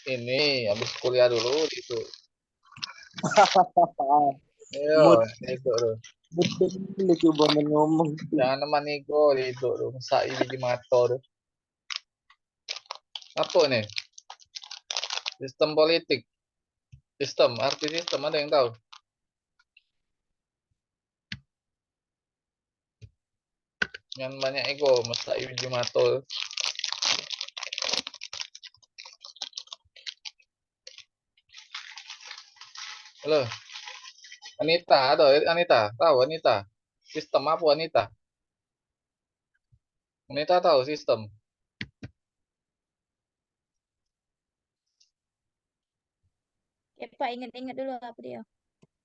ini habis kuliah dulu gitu. Ayo, Mood itu tuh. betul coba ngomong. Jangan teman ego itu tuh. Masa biji mato tuh. Apa nih? Sistem politik. Sistem, arti sistem ada yang tahu? Yang banyak ego, masa biji mato. Halo, Anita, ada Anita, tahu Anita? Sistem apa Anita? Anita tahu sistem? Ya Pak, ingat-ingat dulu apa dia.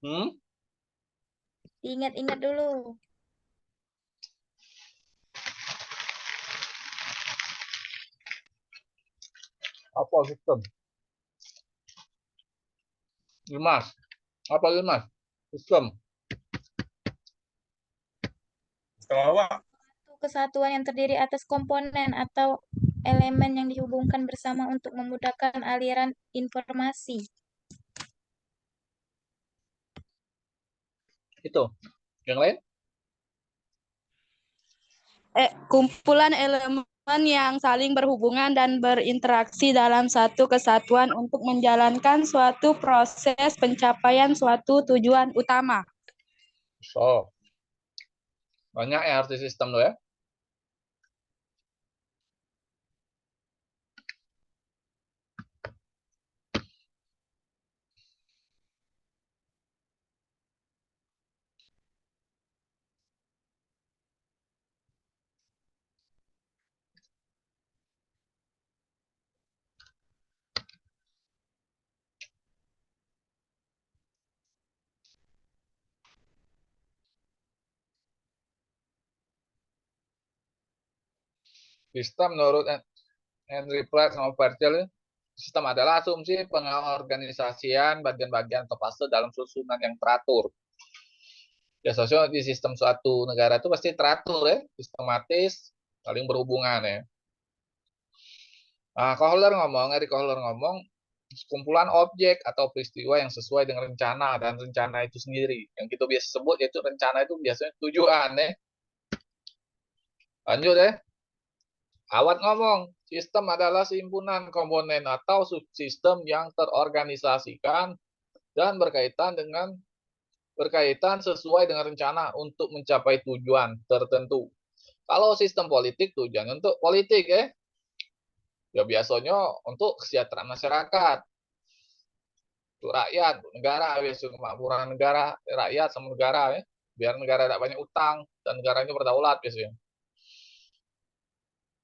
Hmm? Ingat-ingat dulu. Apa sistem? Limas. Apa limas? Sistem. Sistem apa? Kesatuan yang terdiri atas komponen atau elemen yang dihubungkan bersama untuk memudahkan aliran informasi. Itu. Yang lain? Kumpulan elemen yang saling berhubungan dan berinteraksi dalam satu kesatuan untuk menjalankan suatu proses pencapaian suatu tujuan utama. So. Banyak ya arti sistem lo ya. Sistem menurut Henry Platt sama Virgil, sistem adalah asumsi pengorganisasian bagian-bagian atau fase dalam susunan yang teratur. Ya, sosial di sistem suatu negara itu pasti teratur ya, sistematis, saling berhubungan ya. Nah, Eric Kohler ngomong, kumpulan objek atau peristiwa yang sesuai dengan rencana dan rencana itu sendiri. Yang kita biasa sebut yaitu rencana itu biasanya tujuan ya. Lanjut ya. Awat ngomong, sistem adalah simpunan komponen atau subsistem yang terorganisasikan dan berkaitan sesuai dengan rencana untuk mencapai tujuan tertentu. Kalau sistem politik tujuannya untuk politik ya biasanya untuk kesejahteraan masyarakat, untuk rakyat, untuk negara, biasanya kemakmuran negara, rakyat sama negara biar negara tidak banyak utang dan negaranya berdaulat biasanya.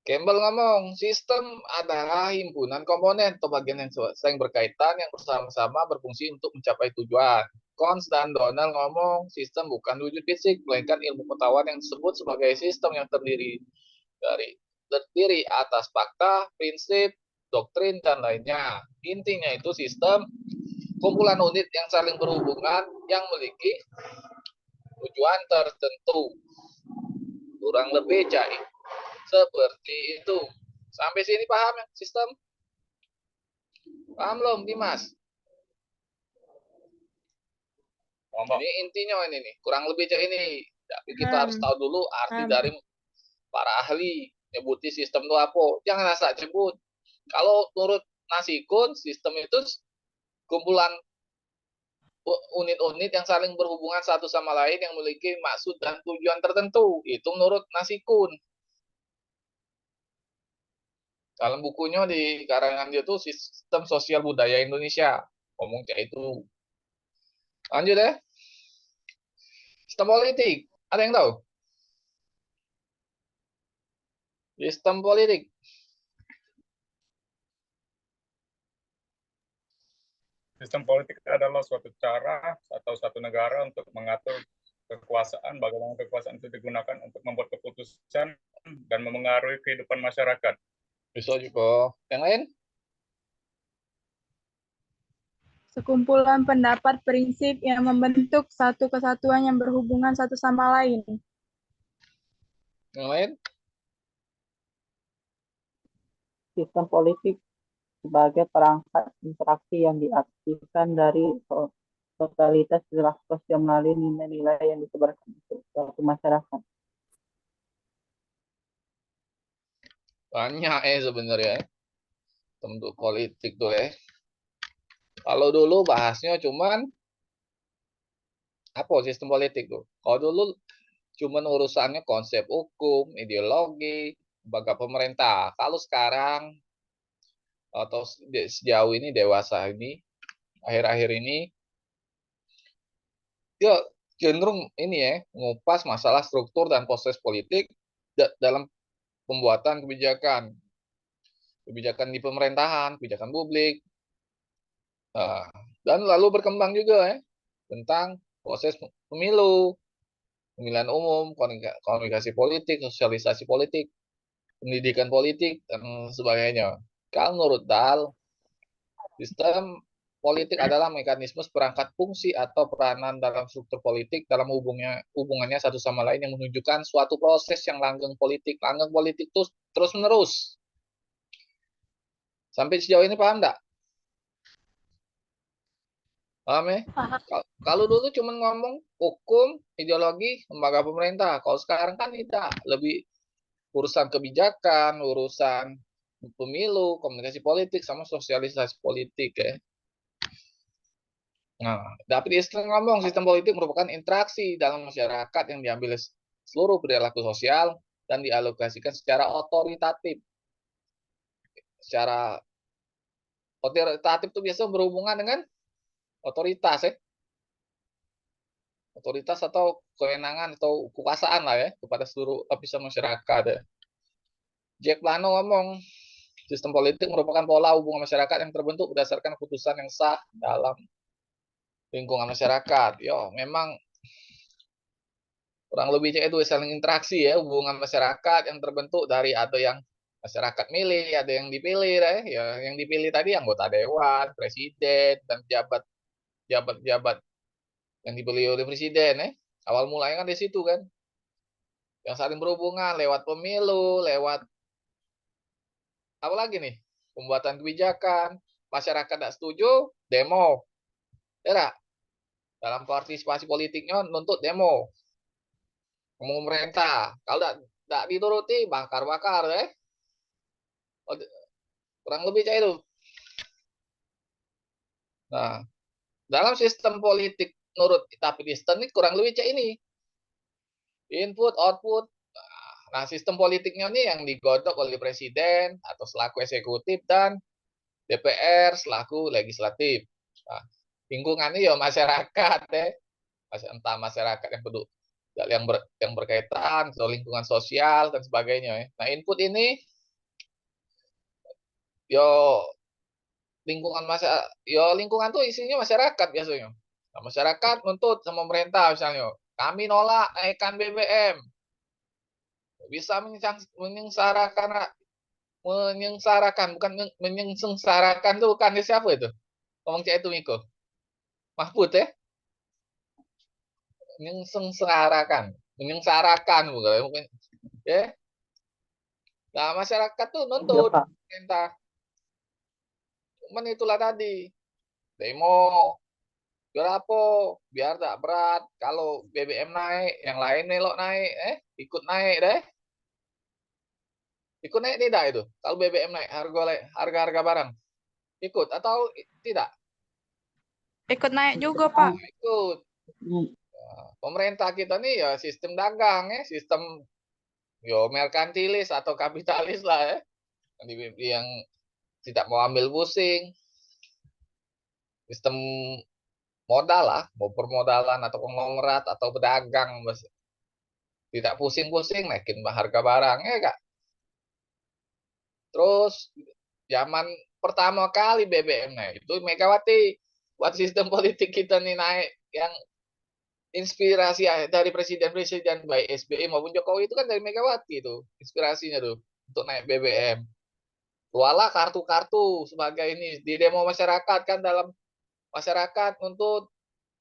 Campbell ngomong, sistem adalah himpunan komponen atau bagian yang sering berkaitan yang bersama-sama berfungsi untuk mencapai tujuan. Cons dan Donald ngomong, sistem bukan wujud fisik, melainkan ilmu pengetahuan yang disebut sebagai sistem yang terdiri atas fakta, prinsip, doktrin, dan lainnya. Intinya itu sistem kumpulan unit yang saling berhubungan yang memiliki tujuan tertentu. Kurang lebih cair. Seperti itu. Sampai sini paham ya sistem? Paham belum, Dimas? Ini intinya ini nih, kurang lebih kayak ini. Tapi kita harus tahu dulu arti dari para ahli nyebuti sistem itu apa. Jangan asal sebut. Kalau menurut Nasikun, sistem itu kumpulan unit-unit yang saling berhubungan satu sama lain yang memiliki maksud dan tujuan tertentu. Itu menurut Nasikun. Dalam bukunya di karangan dia tuh Sistem Sosial Budaya Indonesia. Ngomong kayak itu. Lanjut ya. Sistem politik. Ada yang tahu? Sistem politik. Sistem politik adalah suatu cara atau suatu negara untuk mengatur kekuasaan, bagaimana kekuasaan itu digunakan untuk membuat keputusan dan memengaruhi kehidupan masyarakat. Bisa juga. Yang lain? Sekumpulan pendapat prinsip yang membentuk satu kesatuan yang berhubungan satu sama lain. Yang lain? Sistem politik sebagai perangkat interaksi yang diaktifkan dari totalitas perilaku sosial melalui nilai-nilai yang disebarkan untuk suatu masyarakat. Banyak sebenarnya bentuk politik tuh Kalau dulu bahasnya cuman apa sistem politik tuh. Kalau dulu cuman urusannya konsep hukum, ideologi, lembaga pemerintah. Kalau sekarang atau sejauh ini dewasa ini, akhir-akhir ini, dia cenderung ini ngupas masalah struktur dan proses politik dalam pembuatan kebijakan. Kebijakan di pemerintahan, kebijakan publik. Dan lalu berkembang juga tentang proses pemilu, pemilihan umum, komunikasi politik, sosialisasi politik, pendidikan politik, dan sebagainya. Kalau menurut Dal, sistem politik adalah mekanisme seperangkat fungsi atau peranan dalam struktur politik dalam hubungannya satu sama lain yang menunjukkan suatu proses yang langgeng politik. Langgeng politik itu terus-menerus. Sampai sejauh ini paham nggak? Paham ya? Kalau dulu cuma ngomong hukum, ideologi, lembaga pemerintah. Kalau sekarang kan tidak. Lebih urusan kebijakan, urusan pemilu, komunikasi politik, sama sosialisasi politik Nah, David Easton ngomong sistem politik merupakan interaksi dalam masyarakat yang diambil seluruh perilaku sosial dan dialokasikan secara otoritatif. Secara otoritatif itu biasanya berhubungan dengan otoritas otoritas atau kewenangan atau kekuasaan lah kepada seluruh lapisan masyarakat Jack Plano ngomong sistem politik merupakan pola hubungan masyarakat yang terbentuk berdasarkan keputusan yang sah dalam lingkungan masyarakat. Memang kurang lebihnya itu saling interaksi hubungan masyarakat yang terbentuk dari ada yang masyarakat milih, ada yang dipilih yang dipilih tadi anggota dewan, presiden, dan jabat-jabat yang dipilih oleh presiden awal mulanya kan di situ kan yang saling berhubungan lewat pemilu, lewat apa lagi nih pembuatan kebijakan, masyarakat tidak setuju, demo dalam partisipasi politiknya nuntut demo pemerintah, kalau tidak dituruti bakar-bakar kurang lebih kayak itu. Nah, dalam sistem politik menurut David Easton ini kurang lebih kayak ini. Input, output. Nah, sistem politiknya ini yang digodok oleh presiden atau selaku eksekutif dan DPR selaku legislatif. Nah, lingkungannya masyarakat entah masyarakat yang peduli yang berkaitan atau lingkungan sosial dan sebagainya Nah, input ini lingkungan tuh isinya masyarakat biasanya. Nah, masyarakat nuntut sama pemerintah misalnya, kami nolak naikkan BBM. Bisa menyengsarakan bukan menyengsarakan tuh bukan siapa itu? Ngomong itu Miko. Mahfud menyengsarakan bukan Nah, masyarakat tuh nuntut pemerintah. Cuman itulah tadi demo biar apa biar tak berat kalau BBM naik yang lain melok naik ikut naik ikut naik tidak itu kalau BBM naik harga barang ikut atau tidak Ikut naik juga Pak. ikut pemerintah kita nih ya sistem dagang sistem merkantilis atau kapitalis lah yang tidak mau ambil pusing sistem modal lah, mau permodalan atau konglomerat atau pedagang, tidak pusing-pusing naikin harga barang Kak. Terus zaman pertama kali BBM naik itu Megawati buat sistem politik kita nih naik yang inspirasi dari presiden-presiden baik SBY maupun Jokowi itu kan dari Megawati itu inspirasinya tuh untuk naik BBM. Keluarlah kartu-kartu sebagai ini di demo masyarakat kan dalam masyarakat untuk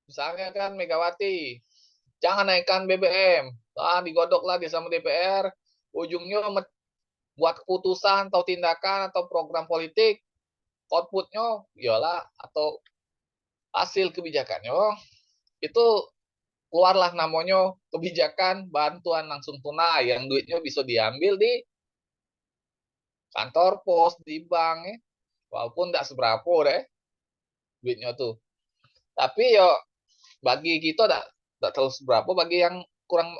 misalnya kan Megawati jangan naikkan BBM digodoklah di sama DPR ujungnya buat keputusan atau tindakan atau program politik outputnya ialah atau hasil kebijakannya itu keluarlah namanya kebijakan bantuan langsung tunai yang duitnya bisa diambil di kantor pos, di bank ya. Walaupun tidak seberapa deh duitnya tuh. Tapi ya bagi kita tidak terlalu seberapa, bagi yang kurang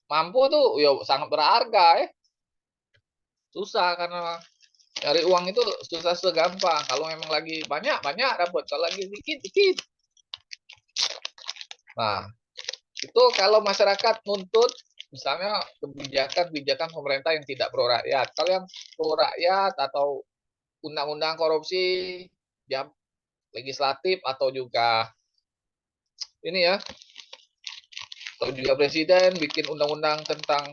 mampu tuh ya sangat berharga ya. Susah karena cari uang itu susah segampang. Kalau memang lagi banyak dapat, kalau lagi dikit. Nah, itu kalau masyarakat nuntut misalnya kebijakan pemerintah yang tidak pro rakyat. Kalau yang pro rakyat atau undang-undang korupsi, ya legislatif atau juga ini ya, atau juga presiden bikin undang-undang tentang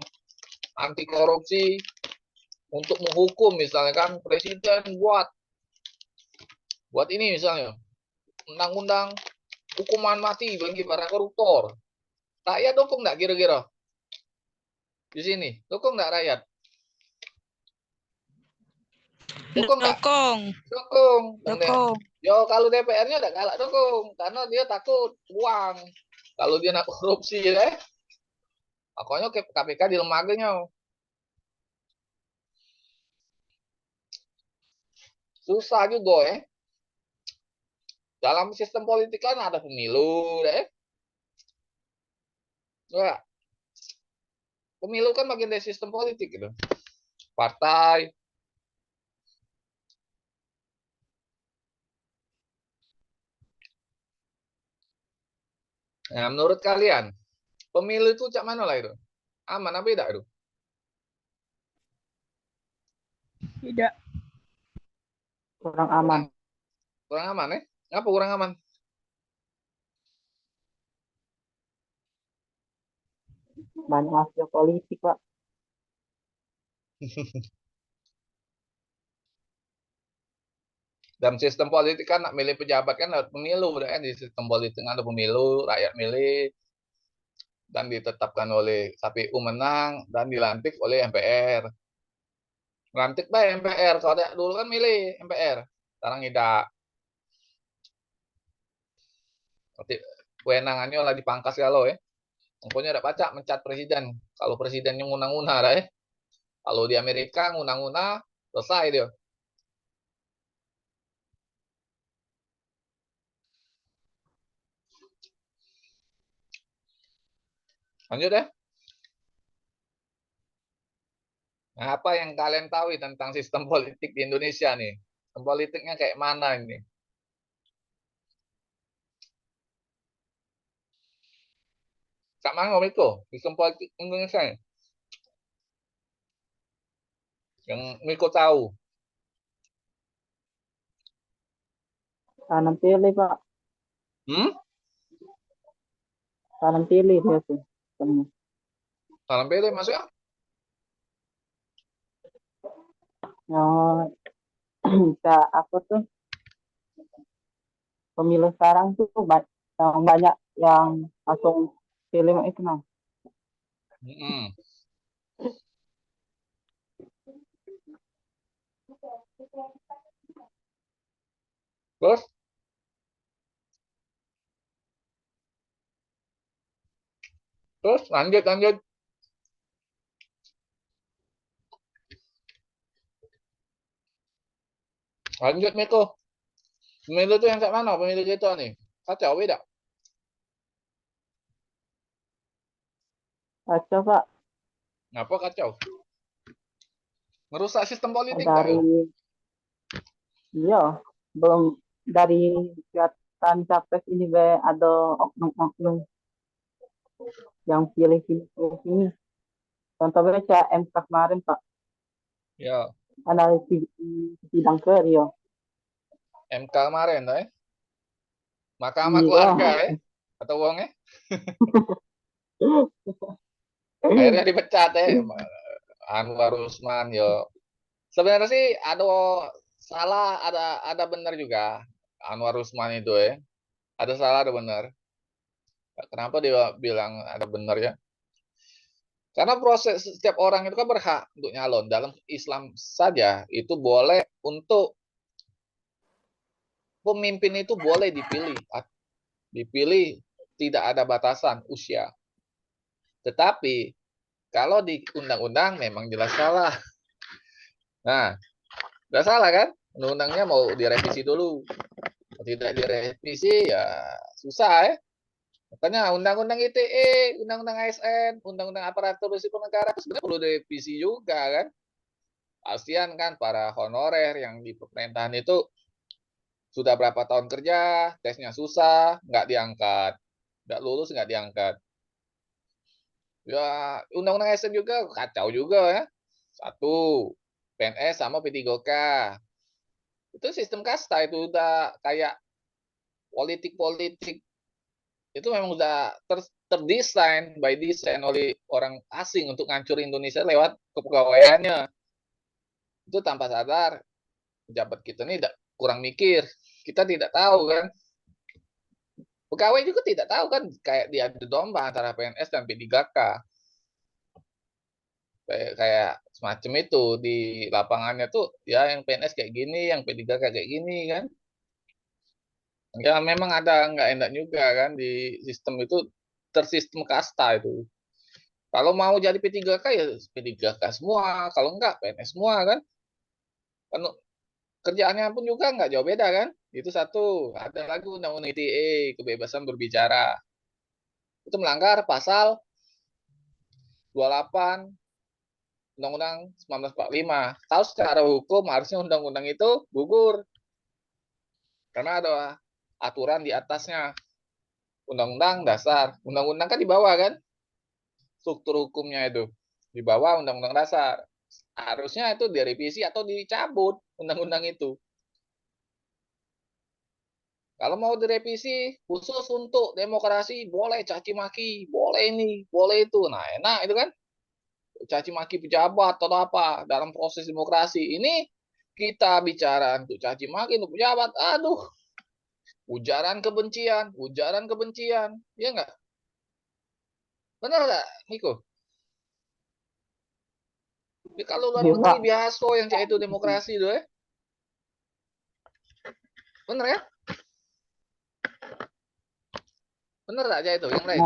anti korupsi untuk menghukum, misalnya kan presiden buat ini misalnya undang-undang hukuman mati bagi para koruptor. Rakyat dukung nggak kira-kira? Di sini dukung nggak rakyat? Dukung nggak? Dukung. Yo kalau DPR-nya udah galak dukung karena dia takut uang. Kalau dia nak korupsi deh, makanya KPK dilemaganya. Susah juga ya. Dalam sistem politik kan ada pemilu deh. Ya. Pemilu kan bagian dari sistem politik gitu. Partai. Nah, menurut kalian, pemilu itu cak mana lah itu? Aman apa tidak itu? Tidak. Kurang aman. Kurang aman ya? Apa kurang aman? Banyak mafia politik, Pak. Dalam sistem politik kan nak milih pejabat kan lewat pemilu, kan di sistem politik ada pemilu, rakyat milih dan ditetapkan oleh KPU menang dan dilantik oleh MPR. Lantik baik MPR, kalau ada dulu kan milih MPR, sekarang tidak. Kewenangannya lah dipangkas kalau ya. Pokoknya ada pacak mencat presiden. Kalau presidennya nguna-nguna dah ya. Kalau di Amerika nguna-nguna selesai dia. Lanjut ya. Nah, apa yang kalian tahu tentang sistem politik di Indonesia nih? Sistem politiknya kayak mana ini? Kak Mango itu sistem politik Indonesia nih? Yang Miko tahu. Kanan pilih, Pak. Kanan pilih dia tuh. Salam pilih maksudnya? Aku tuh pemilu sekarang tuh yang banyak yang langsung pilih itu nah. Terus lanjut. Lanjut Miko. Pemilu itu yang kayak mana? Pemilu itu nih. Kacau beda. Kacau, Pak. Ngapa kacau? Merusak sistem politik Dari iya, belum dari kelihatan capres ini ada oknum-oknum yang pilih sini. Contohnya kayak MK kemarin, Pak. Ya. Ada sidang ke Rio. MK kemarin, Mahkamah Keluarga, atau uangnya? Akhirnya dipecat, Anwar Usman, yo. Sebenarnya sih ada salah, ada benar juga. Anwar Usman itu, ada salah, ada benar. Kenapa dia bilang ada benar ya? Karena proses setiap orang itu kan berhak untuk nyalon. Dalam Islam saja itu boleh untuk pemimpin itu boleh dipilih. Dipilih tidak ada batasan usia. Tetapi kalau di undang-undang memang jelas salah. Nah, udah salah kan? Undang-undangnya mau direvisi dulu. Tidak direvisi ya susah ya. Makanya undang-undang ITE, undang-undang ASN, undang-undang aparatur sipil negara sebenarnya perlu direvisi juga kan. Kasihan kan para honorer yang di pemerintahan itu sudah berapa tahun kerja, tesnya susah, nggak diangkat. Nggak lulus, nggak diangkat. Ya, undang-undang ASN juga kacau juga ya. Satu, PNS sama P3K. Itu sistem kasta, itu udah kayak politik-politik. Itu memang udah terdesain, by design oleh orang asing untuk ngancurin Indonesia lewat kepegawaiannya. Itu tanpa sadar, pejabat kita ini kurang mikir. Kita tidak tahu kan. Pegawai juga tidak tahu kan, kayak diadu domba antara PNS dan P3K. Kayak semacam itu di lapangannya tuh ya yang PNS kayak gini, yang P3K kayak gini kan. Ya memang ada nggak enak juga kan di sistem itu, tersistem kasta itu. Kalau mau jadi P3K ya P3K semua, kalau enggak PNS semua kan. Kan kerjaannya pun juga nggak jauh beda kan. Itu satu. Ada lagi undang-undang ITE, kebebasan berbicara. Itu melanggar pasal 28 Undang-Undang 1945. Tahu secara hukum harusnya undang-undang itu gugur. Karena ada aturan di atasnya. Undang-undang dasar. Undang-undang kan di bawah kan? Struktur hukumnya itu. Di bawah undang-undang dasar. Harusnya itu direvisi atau dicabut undang-undang itu. Kalau mau direvisi khusus untuk demokrasi, boleh caci maki, boleh ini, boleh itu. Nah, enak itu kan? Caci maki pejabat atau apa dalam proses demokrasi. Ini kita bicara untuk caci maki untuk pejabat. Aduh, ujaran kebencian, ya nggak? Benar nggak, Niko? Jadi kalau luar negeri biasa yang kayak itu demokrasi tuh ya. Bener ya? Bener nggak aja itu yang lain?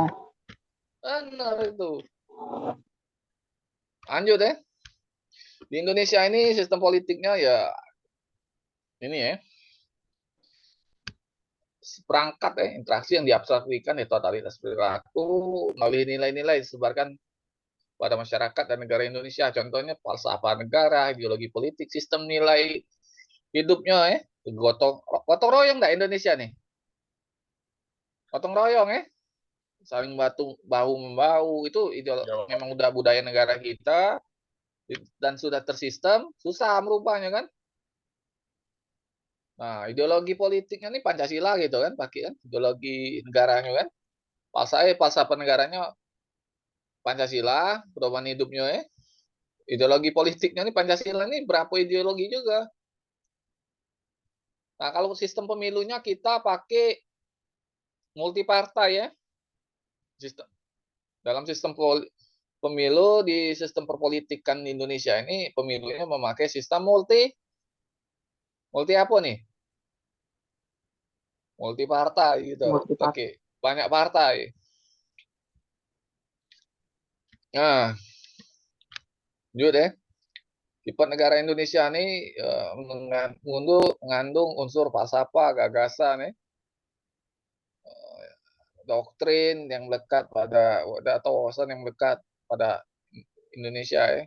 Bener itu. Lanjut ya. Di Indonesia ini sistem politiknya ya ini ya. Perangkat ya, interaksi yang diabstraksikan ya totalitas perilaku melalui nilai-nilai disebarkan pada masyarakat dan negara Indonesia. Contohnya falsafah negara, ideologi politik, sistem nilai hidupnya ya. Gotong royong nggak Indonesia nih? Gotong royong ya. Saling bahu membahu itu memang udah budaya negara kita dan sudah tersistem, susah merubahnya kan. Nah, ideologi politiknya ini Pancasila gitu kan, pakai kan ideologi negaranya kan. Falsafah negaranya Pancasila, pedoman hidupnya ya. Ideologi politiknya ini Pancasila ini berapa ideologi juga. Nah, kalau sistem pemilunya kita pakai multipartai ya. Dalam sistem pemilu di sistem perpolitikan di Indonesia ini pemilunya memakai sistem multi apa nih? Multipartai gitu. Oke, banyak partai. Nah, lanjut ya. Sifat negara Indonesia ini mengandung unsur falsafah, gagasan ya. Doktrin yang melekat pada atau wawasan yang melekat pada Indonesia ya.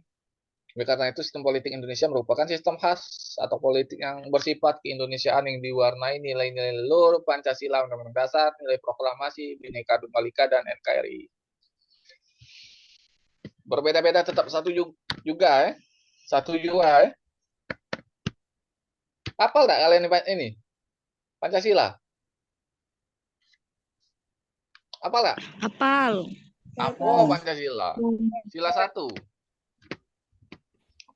Karena itu sistem politik Indonesia merupakan sistem khas atau politik yang bersifat keindonesiaan yang diwarnai nilai-nilai leluhur Pancasila, Undang-Undang Dasar, nilai proklamasi, Bhinneka Tunggal Ika dan NKRI. Berbeda-beda tetap satu juga ya. Satu juga ya. Hafal enggak kalian ini? Pancasila. Hafal enggak? Hafal. Apa Pancasila? Sila 1.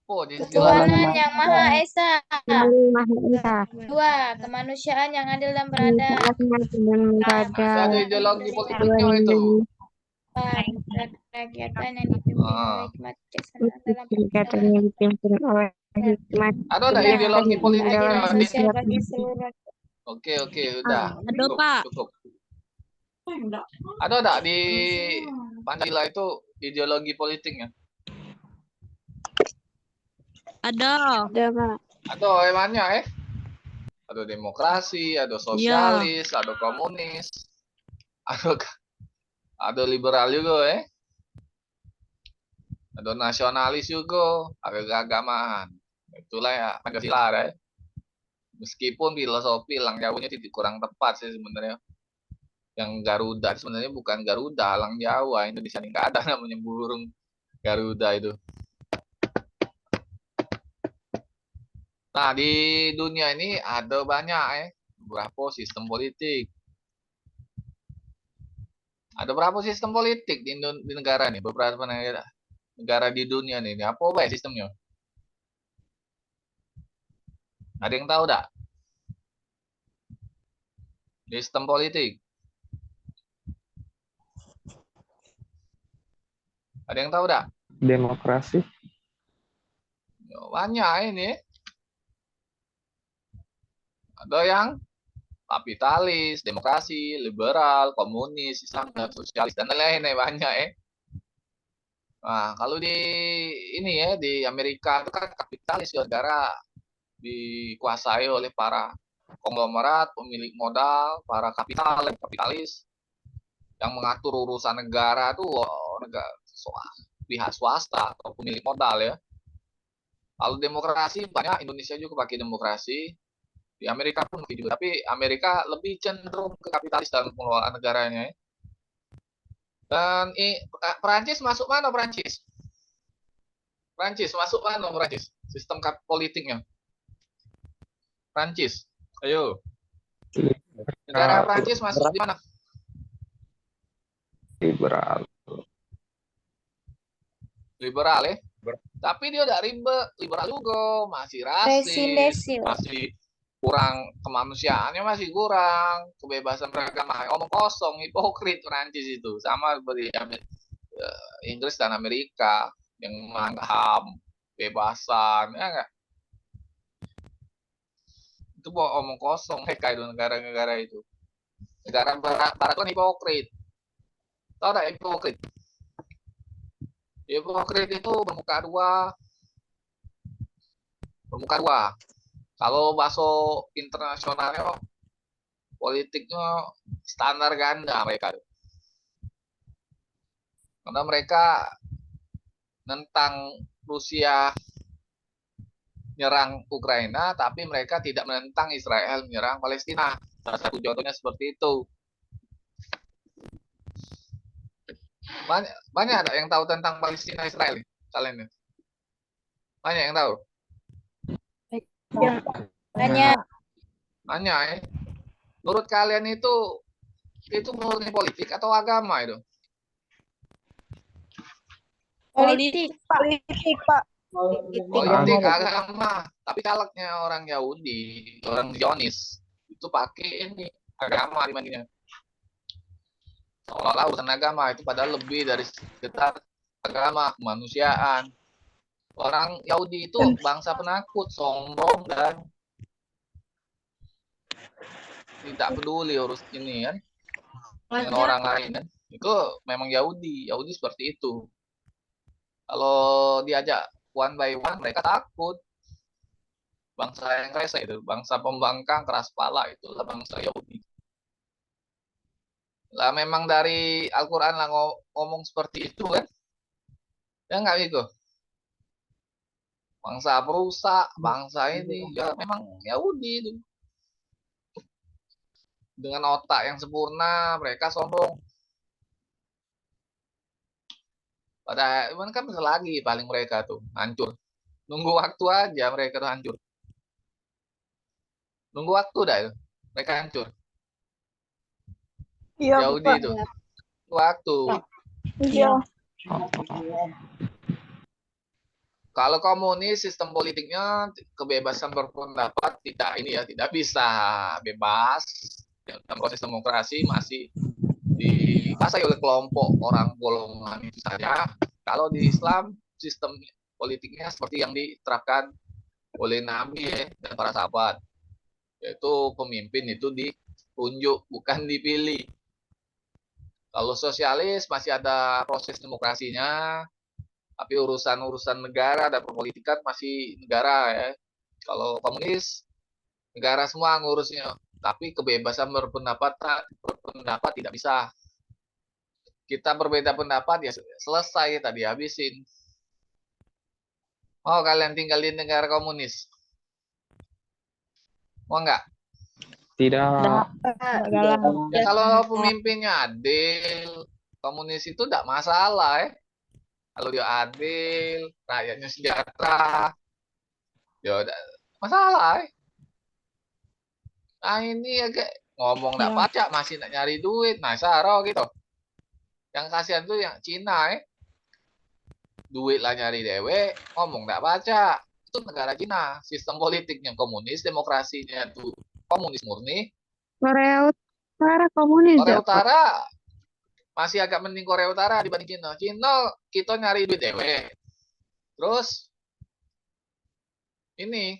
Ketuhanan yang Maha Esa. Maha Esa. 2. Kemanusiaan yang adil dan beradab. Ada ideologi politiknya itu. 4. Kegiatan yang dipimpin oleh hikmat kesamaan dalam yang dipimpin oleh hikmat ada ideologi politiknya sosial bagi seluruh Oke, udah. Ada, Pak. Cukup. Ada enggak di Pancasila itu ideologi politiknya? Ada. Ada, Pak. Ada banyak Ada demokrasi, ada sosialis, ada komunis, ada liberal juga ada nasionalis juga, ada keagamaan. Itulah ya Pancasila ada. Meskipun filosofi Lang Jawanya tidak kurang tepat sih sebenarnya. Yang Garuda sebenarnya bukan Garuda, Lang Jawa. Indonesia ini nggak ada namanya burung Garuda itu. Nah, di dunia ini ada banyak beberapa sistem politik. Ada berapa sistem politik di negara nih? Beberapa negara di dunia nih. Apa baik sistemnya? Ada yang tahu enggak? Sistem politik. Ada yang tahu enggak? Demokrasi. Banyak ini. Ada yang kapitalis, demokrasi, liberal, komunis, Islam, dan sosialis, dan lain-lain banyak Nah, kalau di ini di Amerika itu kan kapitalis negara dikuasai oleh para konglomerat, pemilik modal, para kapitalis yang mengatur urusan negara tuh pihak swasta atau pemilik modal ya. Kalau demokrasi banyak, Indonesia juga pakai demokrasi. Di Amerika pun juga, tapi Amerika lebih cenderung ke kapitalis dalam pengelolaan negaranya. Dan Perancis masuk mana Perancis? Perancis masuk mana Perancis? Sistem politiknya. Perancis, ayo. Negara Perancis masuk di mana? Liberal. Liberal Tapi dia udah liberal juga, masih rasis, masih kurang kemanusiaannya, masih kurang kebebasan beragama, omong kosong, hipokrit Perancis itu, sama seperti Inggris dan Amerika yang menganggap HAM, kebebasan, ya enggak? Itu omong kosong mereka itu, negara-negara itu. Negara barat kan hipokrit. Tahu enggak hipokrit? Hipokrit itu bermuka dua. Kalau bahasa internasionalnya, politiknya standar ganda mereka. Karena mereka nentang Rusia menyerang Ukraina, tapi mereka tidak menentang Israel menyerang Palestina. Salah satu contohnya seperti itu. Banyak ada yang tahu tentang Palestina Israel kalian? Banyak yang tahu? Banyak. Menurut kalian itu murni politik atau agama itu? Politik. Pak. Politik agama. Tapi calegnya orang Yahudi, orang Zionis itu pakai ini agama dibandingnya. Seolah-olah urusan agama itu padahal lebih dari sekitar agama, kemanusiaan. Orang Yahudi itu bangsa penakut, sombong, dan tidak peduli urus ini kan dengan orang lain kan. Itu memang Yahudi seperti itu. Kalau diajak one by one mereka takut. Bangsa yang rese itu, bangsa pembangkang, keras kepala, itulah bangsa Yahudi. Lah memang dari Al-Quran lah ngomong seperti itu kan. Ya enggak gitu. Bangsa perusak, bangsa ini ya memang Yahudi itu. Dengan otak yang sempurna, mereka sombong. Pada kan bisa lagi paling mereka tuh hancur. Nunggu waktu aja mereka tuh hancur. Nunggu waktu dah itu. Mereka hancur. Iya, Yahudi itu. Waktu. Iya. Kalau komunis sistem politiknya kebebasan berpendapat tidak bisa bebas. Dalam proses demokrasi masih dikuasai oleh kelompok orang golongan itu saja. Kalau di Islam sistem politiknya seperti yang diterapkan oleh Nabi dan para sahabat, yaitu pemimpin itu ditunjuk, bukan dipilih. Kalau sosialis masih ada proses demokrasinya, tapi urusan-urusan negara dan perpolitikan masih negara ya. Kalau komunis, negara semua ngurusnya, tapi kebebasan berpendapat tidak bisa. Kita berbeda pendapat ya selesai tadi habisin. Mau kalian tinggal di negara komunis? Mau nggak? Tidak. Ya kalau pemimpinnya adil, komunis itu tidak masalah ya. Kalau dia adil, rakyatnya sejahtera, ya udah masalah ya. Nah ini agak ngomong nggak pacak, masih nak nyari duit, nah saro gitu. Yang kasihan tuh yang Cina ya. Duit lah nyari dewe, ngomong nggak baca. Itu negara Cina, sistem politiknya komunis, demokrasinya tuh komunis murni. Korea Utara komunis Korea ya, Pak? Utara masih agak mending Korea Utara dibanding Cina. Cina kita nyari duit dewe. Terus ini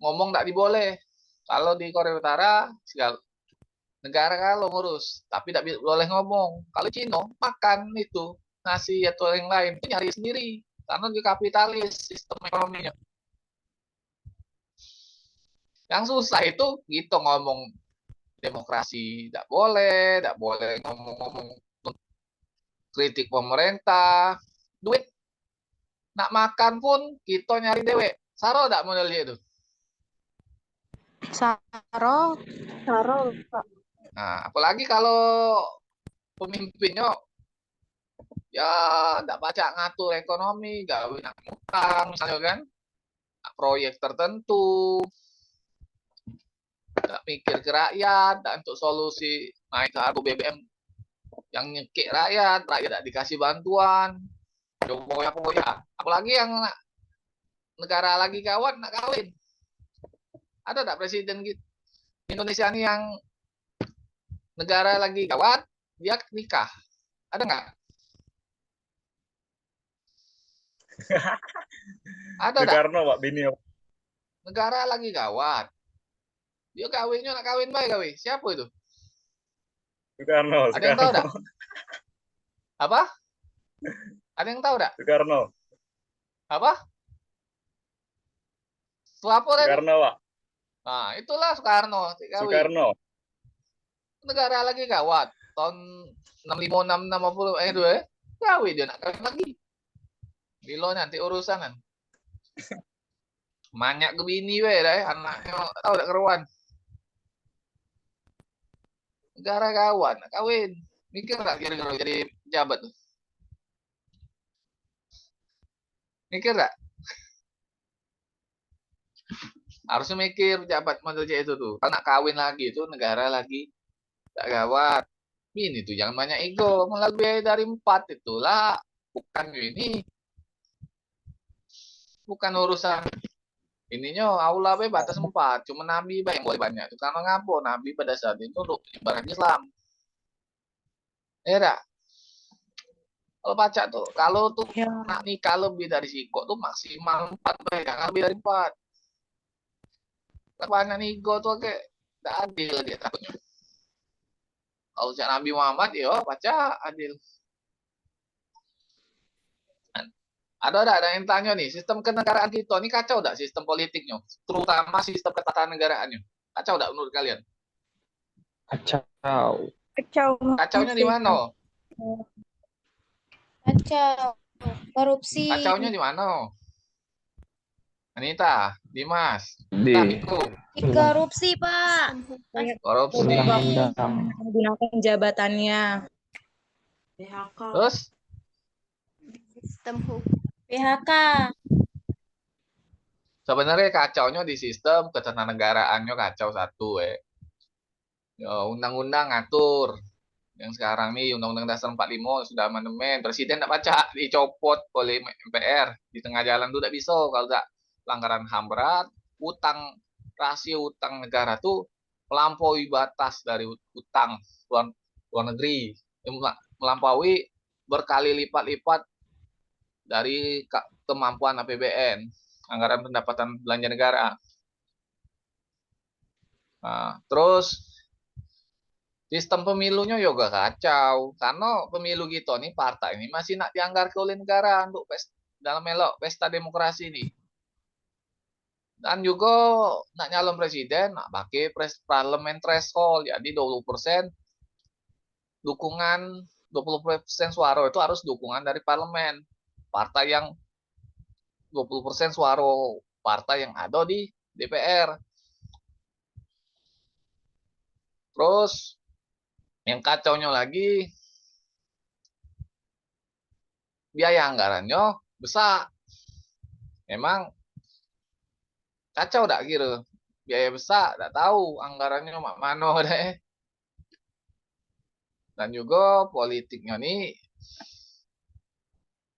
ngomong nggak diboleh. Kalau di Korea Utara segala negara kalau ngurus, tapi tidak boleh ngomong. Kalau Cina makan itu ngasih atau yang lain itu nyari sendiri karena di kapitalis sistem ekonominya. Yang susah itu gitu ngomong demokrasi tidak boleh ngomong-ngomong kritik pemerintah, duit nak makan pun kita nyari dewe. Saro tidak model itu. Saro. Pak. Nah, apalagi kalau pemimpinnya ya tidak baca ngatur ekonomi, gawe nak utang misalnya kan, proyek tertentu, tidak mikir ke rakyat, dan untuk solusi naik harga BBM yang nyekik rakyat tidak dikasih bantuan, poya-poya. Apalagi yang negara lagi kawan nak kawin. Ada tak presiden gitu Indonesia ini yang negara lagi gawat, dia nikah? Ada nggak? Ada nggak? Soekarno, Pak Bini. Negara lagi gawat, dia kawinnya nak kawin baik kawin. Siapa itu? Soekarno. Ada yang tahu nggak? Apa? Ada yang tahu nggak? Soekarno. Apa? Siapa tadi? Soekarno, Pak. Nah, itulah Soekarno. Soekarno. Negara lagi gawat. Tahun 65, 66, 50, itu ya. Kawin dia nak kawin lagi. Bilo nanti urusan kan. Banyak ke bini we dah anaknya tahu tak keruan. Negara gawat nak kawin. Mikir tak kira-kira jadi pejabat tuh? Mikir tak? Harusnya mikir pejabat model itu tuh. Kalau nak kawin lagi itu negara lagi tak gawat. Ini tuh jangan banyak ego. Melebihi dari 4 itulah. Bukan ini. Bukan urusan ininya aula be batas 4. Cuma Nabi yang boleh banyak. Itu karena ngapo Nabi pada saat itu untuk ibarat Islam. Ya kalau baca tuh, kalau tuh nak nikah lebih dari siko tuh maksimal 4 be, jangan lebih dari 4. Banyak ego tuh kayak tidak adil dia takutnya. Kalau cak Nabi Muhammad ya baca adil. Ada yang tanya nih, sistem kenegaraan kita ini kacau enggak sistem politiknya, terutama sistem ketatanegaraan kacau enggak menurut kalian? Kacau. Kacaunya di mana? Kacau. Korupsi. Kacaunya di mana? Anita, Dimas, Di Korupsi, Pak. korupsi. undang-undang. Menggunakan jabatannya. Terus Sistem hukum. PHK. sebenarnya kacaunya di sistem ketentanegaraannya kacau satu ya, undang-undang ngatur yang sekarang nih Undang-Undang Dasar 45 sudah amandemen, presiden tidak baca, dicopot oleh MPR di tengah jalan tuh tidak bisa kalau tidak pelanggaran HAM berat, rasio utang negara tuh melampaui batas dari utang luar negeri, melampaui berkali lipat-lipat dari kemampuan APBN, anggaran pendapatan belanja negara. Nah, terus sistem pemilunya juga kacau. Karena pemilu gitu nih, partai ini masih nak dianggarkan oleh negara untuk dalam melok pesta demokrasi ini. Dan juga nak nyalon presiden, nak pakai parlemen threshold, jadi 20% dukungan, 20% suara itu harus dukungan dari parlemen. Partai yang 20% suara partai yang ada di DPR. Terus yang kacaunya lagi, biaya anggarannya besar. Memang kacau dak kira. Biaya besar, dak tahu anggarannya mana deh. Dan juga politiknya nih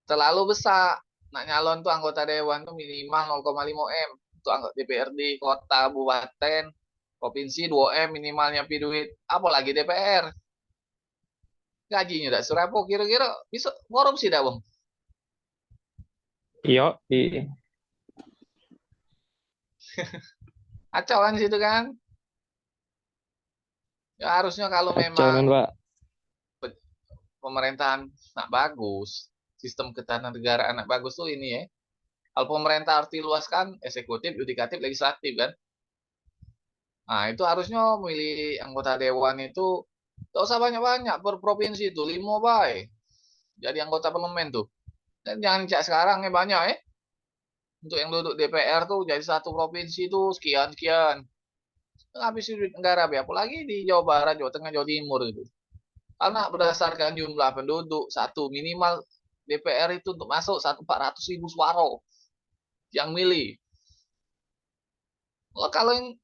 terlalu besar. Nak nyalon tuh anggota dewan tuh minimal 0,5 M. Untuk anggota DPRD, kota, kabupaten, provinsi 2 M minimalnya pi duit. Apalagi DPR. Gajinya dak serapa kira-kira bisa korupsi dak, Bang? Iya, Kacau kan situ kan? Ya harusnya kalau kacau, memang Pak. pemerintahan nak bagus, sistem ketatanegaraan nak bagus tuh ini ya. Kalau pemerintah harus diluaskan, eksekutif, yudikatif, legislatif kan. Nah itu harusnya milih anggota dewan itu gak usah banyak-banyak per provinsi itu 5 baik. Jadi anggota parlemen tuh. Dan jangan cak sekarang ya banyak ya. Untuk yang duduk DPR tuh jadi satu provinsi tuh sekian-sekian. Habis duit negara, apalagi di Jawa Barat, Jawa Tengah, Jawa Timur gitu. Karena berdasarkan jumlah penduduk, satu minimal DPR itu untuk masuk 400.000 suara yang milih. Kalau yang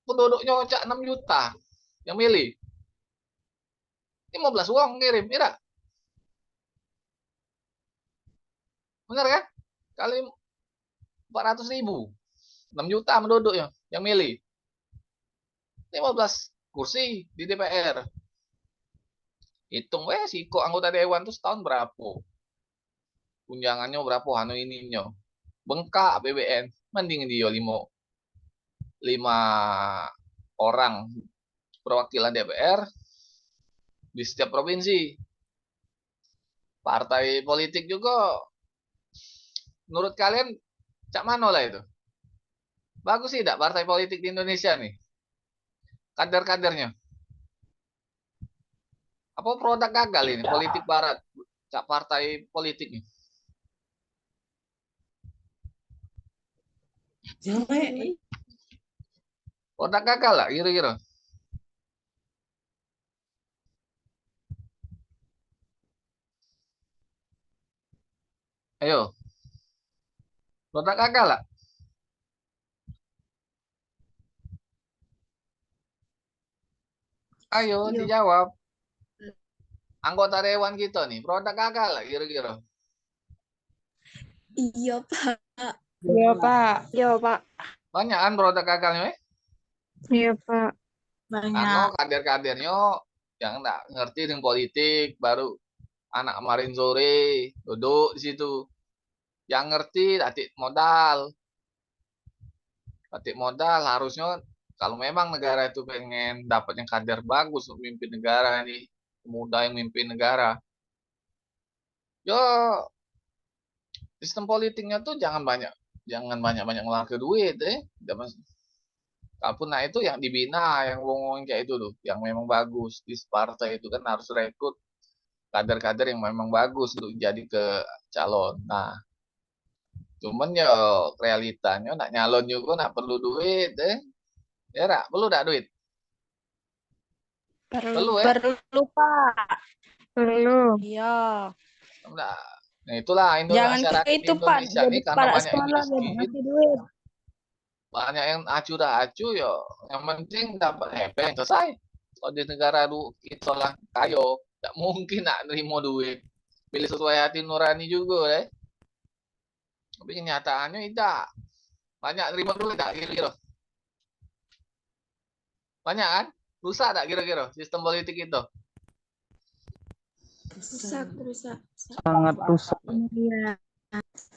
penduduknya cak 6 juta yang milih, 15 uang kirim, ya benar kan? Kali 400.000, 6 juta penduduknya yang milih, 15 kursi di DPR. Hitung sih kok anggota dewan tuh setahun berapa? Tunjangannya berapa anu ininya? Bengkak APBN, mending dia 5 orang perwakilan DPR di setiap provinsi. Partai politik juga menurut kalian cak mana lah itu? Bagus sih tidak partai politik di Indonesia nih? Kader-kadernya. Apa produk gagal ini politik barat? Cak partai politik nih. Produk gagal lah kira-kira. Ayo. Produk gagal lah. Ayo dijawab. Anggota dewan kita nih, produk gagal lah kira-kira. Iya, Pak. Iya, Pak. Iya, Pak. Banyak kan produk gagalnya? Iya, Pak. Karena kader-kadernya yang nggak ngerti dengan politik, baru anak kemarin sore duduk di situ. Yang ngerti datik modal. Datik modal harusnya kalau memang negara itu pengen dapat yang kader bagus untuk memimpin negara ini, muda yang memimpin negara. Yo sistem politiknya tuh jangan banyak ngelake duit Kalaupun nah itu yang dibina, yang ngomong kayak itu tuh, yang memang bagus di partai itu kan harus rekrut kader-kader yang memang bagus untuk jadi ke calon. Nah, cuman ya realitanya nak nyalon juga nak perlu duit ya rak perlu dak duit perlu Perlu, Pak. Perlu. Iya. nah, itulah Jangan masyarakat kayak di itu, Pak. Indonesia Jadi ini karena kepala banyak yang sekolah nggak miskin, dikasih duit. banyak yang acu ya yang penting dapat hepeng selesai. Kalau di negara kita lah kayo tidak mungkin nak nerima duit, pilih sesuai hati nurani juga tapi kenyataannya tidak banyak nerima duit tak kira-kira banyak kan rusak tak kira-kira sistem politik itu Rusak. Sangat rusak. Iya.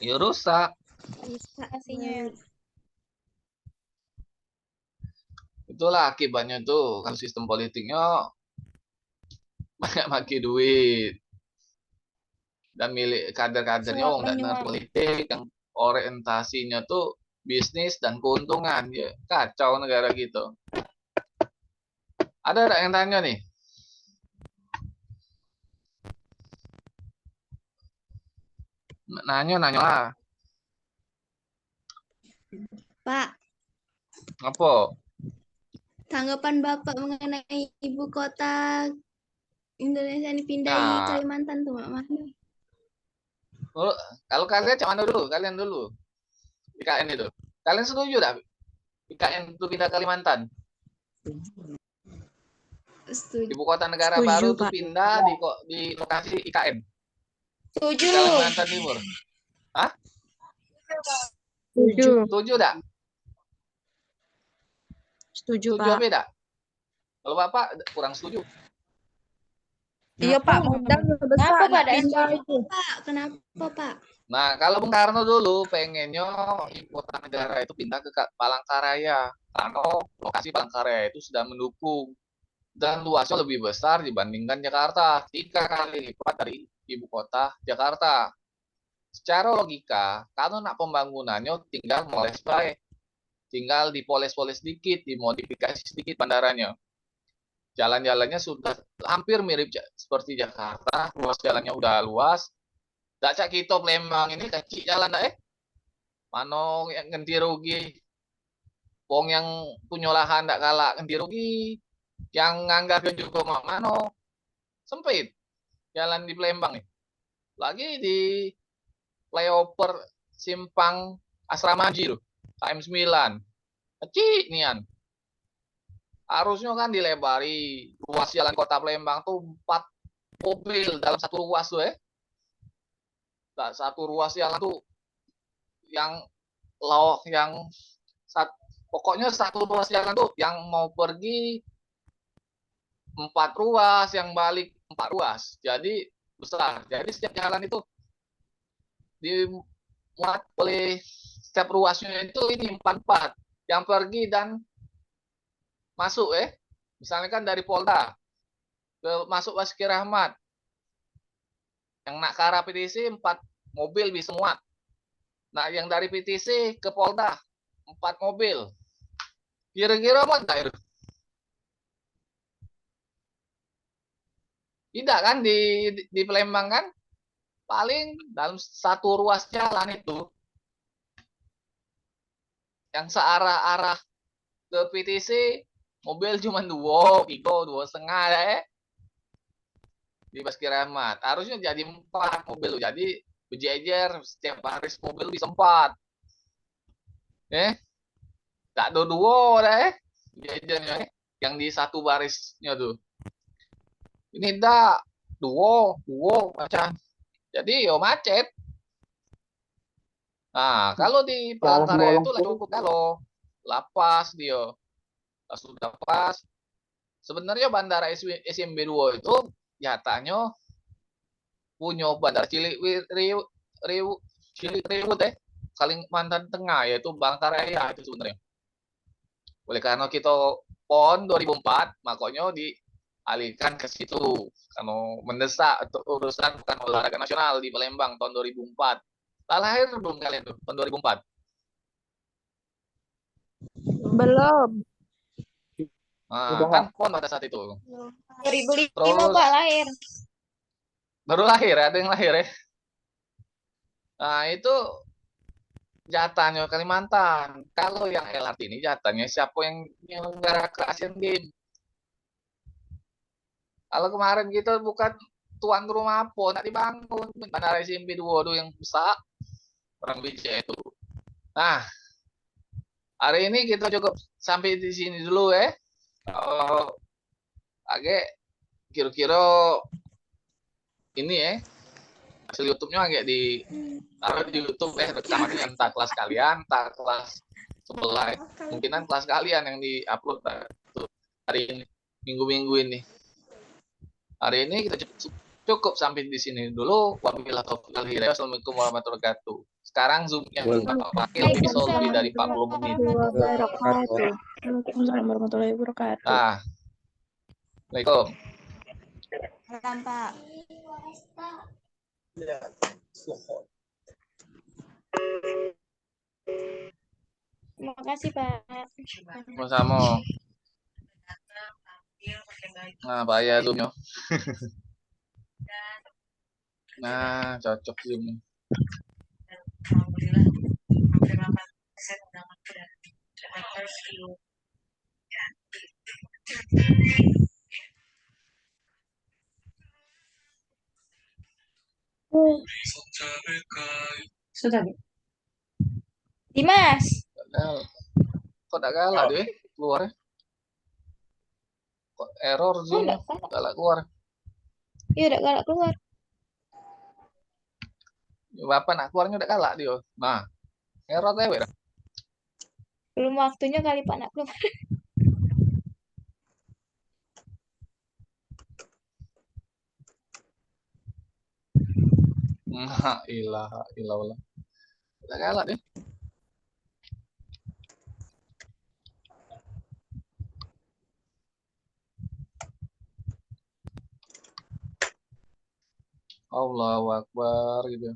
ya rusak Aslinya yang Itulah akibatnya tuh kalau sistem politiknya banyak maki duit dan milik kader-kadernya Suap nggak ngerti menyuap. politik, yang orientasinya tuh bisnis dan keuntungan. Ya, kacau negara gitu. Ada yang tanya nih? Nanya lah. Pak, Apa? tanggapan Bapak mengenai ibu kota Indonesia ini pindahi Nah, Kalimantan tuh, mana? kalau kalian cak mana dulu? Kalian dulu. IKN itu. Kalian setuju dah IKN itu pindah Kalimantan? Setuju. Ibu kota negara Setuju, baru tuh Pak. pindah di lokasi IKN. Setuju. Di Kalimantan Timur. Hah? Setuju. Setuju dah? Setuju, Setuju Pak. apa dah? Kalau Bapak kurang setuju. Iya, Pak. Modalnya besar. Kenapa, Pak? Ada Pindah setuju? itu. Pak, kenapa, Pak? Nah, kalau Bung Karno dulu pengennya ibu kota negara itu pindah ke Palangkaraya. Karena lokasi Palangkaraya itu sudah mendukung. Dan luasnya lebih besar dibandingkan Jakarta. 3 kali lipat dari ibu kota Jakarta. Secara logika, kalau nak pembangunannya tinggal moles baik. Tinggal dipoles-poles sedikit, dimodifikasi sedikit bandaranya. Jalan-jalannya sudah hampir mirip seperti Jakarta. Ruas jalannya udah luas. Dak kita Palembang ini kecil jalan dah Mano yang ganti rugi. Wong yang punya lahan dak kalah ganti rugi. Yang nganggar juga mano sempit jalan di Palembang nih. Lagi di flyover simpang Asrama Haji loh. KM9. Kecil nian. Harusnya kan dilebari. Ruas jalan kota Palembang tuh 4 mobil dalam satu ruas tuh satu ruas jalan tuh yang pokoknya satu ruas jalan tuh yang mau pergi 4 ruas, yang balik 4 ruas. Jadi besar. Jadi setiap jalan itu dimuat oleh setiap ruasnya itu ini 4-4 yang pergi dan masuk misalnya kan dari Polda ke masuk Basuki Rahmat. Yang nak ke arah PTC 4 mobil bisa muat. Nah, yang dari PTC ke Polda 4 mobil. Kira-kira muat enggak itu? Tidak kan di Palembang kan? Paling dalam satu ruas jalan itu yang searah-arah ke PTC mobil cuma 2, 2,5 di Basuki Rahmat. Harusnya jadi 4 mobil. Jadi berjejer setiap baris mobil bisa 4. Tak ada 2 jejernya yang di satu barisnya tuh. Ini dak 2 macam. Jadi yo macet. Nah, kalau di Palangkaraya itu cukup kalau lapas dia. Sudah pas. Sebenarnya bandara SMB 2 itu nyatanya punya bandara Cilikriwut Kalimantan Tengah, yaitu Palangkaraya itu sebenarnya. Oleh karena kita PON 2004, makanya dialihkan ke situ. Karena mendesak untuk urusan bukan olahraga nasional di Palembang tahun 2004. Lah lahir belum kalian tuh tahun 2004? Belum. Nah, kan PON pada saat itu. 2005 Terus Pak lahir. baru lahir, ada yang lahir ya. Nah, itu jatahnya Kalimantan. Kalau yang LRT ini jatahnya siapa yang menyelenggara ke Asian Games? Kalau kemarin kita bukan tuan rumah apa, nak dibangun bandara SMB 2 yang besar orang BC itu. Nah, hari ini kita cukup sampai di sini dulu agak kira-kira ini hasil YouTube-nya agak taruh di YouTube rekamannya entah kelas kalian, entah kelas sebelah. Mungkinan kelas kalian yang di-upload hari ini, minggu-minggu ini. Hari ini kita cukup sampai di sini dulu. Wabillahi taufiq wal hidayah. Assalamualaikum warahmatullahi wabarakatuh. Sekarang Zoom yang Bapak pakai lebih lebih dari 40 menit. Wabarakatuh. Waalaikumsalam warahmatullahi wabarakatuh. Nah, Assalamualaikum. Salam, Pak. Terima kasih, Pak. Sama-sama. Nah, bahaya Zoom-nya. Nah, cocok Zoom. Sudah. Dimas, Kok tak galak deh keluar? Kok error Zoom enggak galak. galak keluar? Iya, udah galak keluar. Bapak nak keluarnya udah galak dia. Nah, error tewe dah. Belum waktunya kali Pak nak keluar. Nah, ilah. Udah galak deh. Allahu Akbar gitu.